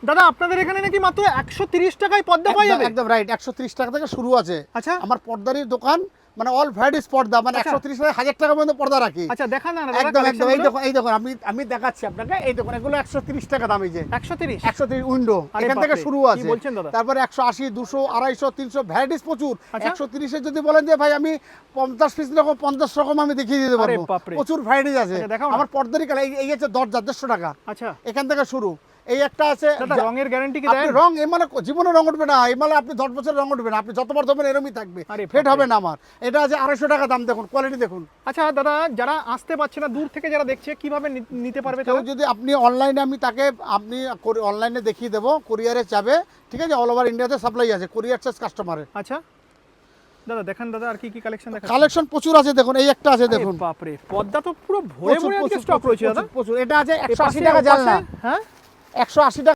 দাদা আপনাদের এখানে নাকি মাত্র 130 টাকায় পর্দা পাওয়া যাবে? একদম রাইট, 130 টাকা থেকে শুরু আছে। আচ্ছা আমার পর্দারির দোকান, মানে অল ভ্যারাইটিস পর্দা, মানে 130 থেকে 1000 টাকা পর্যন্ত পর্দা রাখি। আচ্ছা দেখান না দাদা একদম একদম, এই কালেকশনগুলো। দেখুন আমি দেখাচ্ছি আপনাকে, এই দেখুন এগুলো 130 টাকা দাম, এই যে 130 উইন্ডো আরে এখান থেকে বাপরে, শুরু কি আছে। বলছেন দাদা? তারপরে 180, 200, 250, 300 ভ্যারাইটিস প্রচুর। আচ্ছা। 130 এর যদি বলেন যে ভাই আমি 50 পিস রকম 50 রকম আমি দেখিয়ে দিতে আরে পারবো, বাপরে। প্রচুর ভ্যারাইটিস আছে। আচ্ছা, দেখাও না। আমার পর্দারি কালার এই হচ্ছে দরজা 150 টাকা, আচ্ছা এখান থেকে শুরু। এই একটা আছে দাদা রঙের গ্যারান্টি কি আপনি দেন? রং এমালে জীবনে রং উঠবে না, এমালে আপনি 10 বছর রং উঠবে না, আপনি যতবার ধরবেন এরকমই থাকবে, আরে ফেড বাপরে। হবে না আমার। এটা আছে 250 টাকা দাম, দেখুন কোয়ালিটি দেখুন। আচ্ছা দাদা যারা আসতে পারছে না, দূর থেকে যারা দেখছে কিভাবে নিতে পারবে কেউ তারা? যদি আপনি অনলাইনে, আমি তাকে আপনি অনলাইনে দেখিয়ে দেবো, কোরিয়ারে যাবে, ঠিক আছে, অল ওভার ইন্ডিয়াতে সাপ্লাই আছে, কোরিয়ার চার্জ কাস্টমারের। আচ্ছা দাদা দেখান দাদা আর কি কি কালেকশন দেখান? কালেকশন প্রচুর আছে, দেখুন এই একটা আছে দেখুন, বাপরে পর্দা তো পুরো ভরে ভরে আজকে স্টক রয়েছে দাদা। প্রচুর। এটা আছে এ 180 পাশে, টাকা ও জানলা, পাশে, হ্যাঁ 180 টাকা